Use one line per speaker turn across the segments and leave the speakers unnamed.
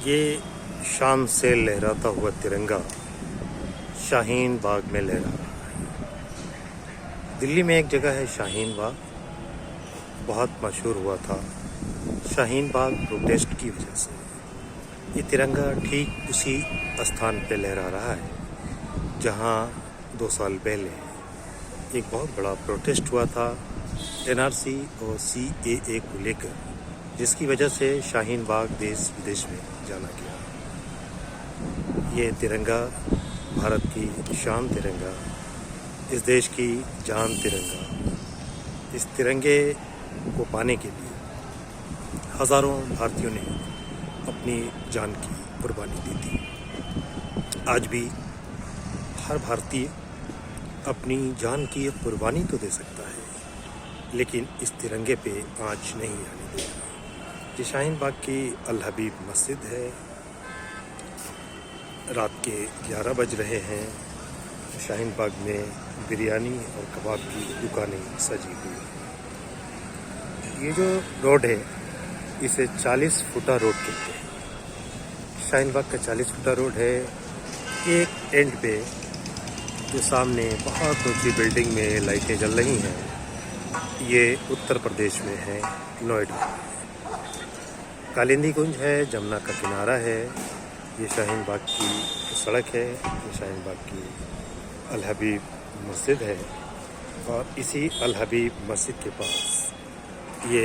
ये शान से लहराता हुआ तिरंगा शाहीन बाग में लहरा रहा है। दिल्ली में एक जगह है शाहीन बाग, बहुत मशहूर हुआ था शाहीन बाग प्रोटेस्ट की वजह से। ये तिरंगा ठीक उसी स्थान पे लहरा रहा है जहां 2 साल पहले एक बहुत बड़ा प्रोटेस्ट हुआ था NRC और CAA को लेकर, जिसकी वजह से शाहीन बाग देश विदेश में जाना गया। ये तिरंगा भारत की शान तिरंगा, इस देश की जान तिरंगा। इस तिरंगे को पाने के लिए हज़ारों भारतीयों ने अपनी जान की कुर्बानी दी थी। आज भी हर भारतीय अपनी जान की कुर्बानी तो दे सकता है, लेकिन इस तिरंगे पे आँच नहीं आने देगा। ये शाहीन बाग की अल हबीब मस्जिद है। रात के 11 बज रहे हैं। शाहीन बाग में बिरयानी और कबाब की दुकानें सजी हुई हैं। ये जो रोड है इसे 40 फुटा रोड कहते हैं। शाहीन बाग का 40 फुटा रोड है। एक एंड पे जो सामने बहुत ऊंची बिल्डिंग में लाइटें जल रही हैं, ये उत्तर प्रदेश में है, नोएडा। कालिंदी कुंज है, जमुना का किनारा है। ये शाहीन बाग की सड़क है, ये शाहीन बाग की अल हबीब मस्जिद है। और इसी अल हबीब मस्जिद के पास ये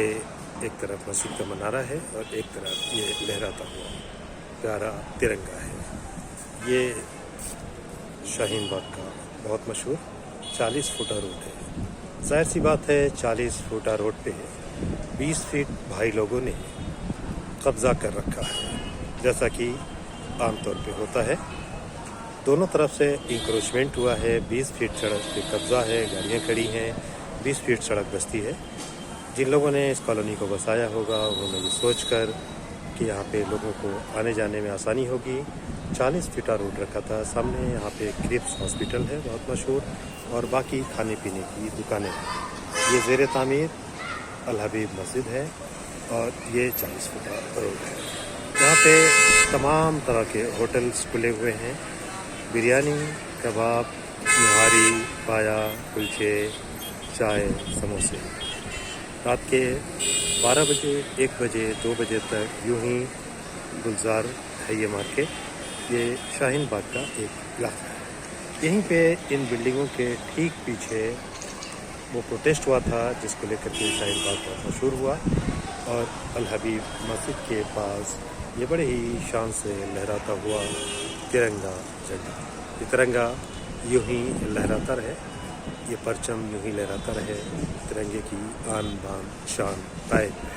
एक तरफ मस्जिद का मनारा है और एक तरफ ये लहराता हुआ प्यारा तिरंगा है। ये शाहीन बाग का बहुत मशहूर 40 फुटा रोड है। जाहिर सी बात है 40 फुटा रोड पे 20 फीट भाई लोगों ने कब्ज़ा कर रखा है, जैसा कि आमतौर पे होता है। दोनों तरफ से इंक्रोचमेंट हुआ है। 20 फीट सड़क पे कब्ज़ा है, गाड़ियाँ खड़ी हैं। 20 फीट सड़क बस्ती है। जिन लोगों ने इस कॉलोनी को बसाया होगा उन्होंने ये सोच कर कि यहाँ पे लोगों को आने जाने में आसानी होगी 40 फीटा रोड रखा था। सामने यहाँ पे क्रिप्स हॉस्पिटल है बहुत मशहूर, और बाकी खाने पीने की दुकानें हैं। ये ज़ेर तामीर अल हबीब मस्जिद है और ये 40 फुटा रोड है। यहाँ पे तमाम तरह के होटल्स खुले हुए हैं। बिरयानी, कबाब, निहारी, पाया, कुलचे, चाय, समोसे। रात के 12 बजे, 1 बजे, 2 बजे तक यूं ही गुलजार है ये मार्केट। ये शाहीन बाग का एक इलाका है। यहीं पे इन बिल्डिंगों के ठीक पीछे वो प्रोटेस्ट हुआ था जिसको लेकर के शाहीन बाग बहुत मशहूर हुआ। और अल हबीब मस्जिद के पास ये बड़े ही शान से लहराता हुआ तिरंगा झंडा। ये तिरंगा यूं ही लहराता रहे, ये परचम यूं ही लहराता रहे। तिरंगे की आन बान शान कायम है।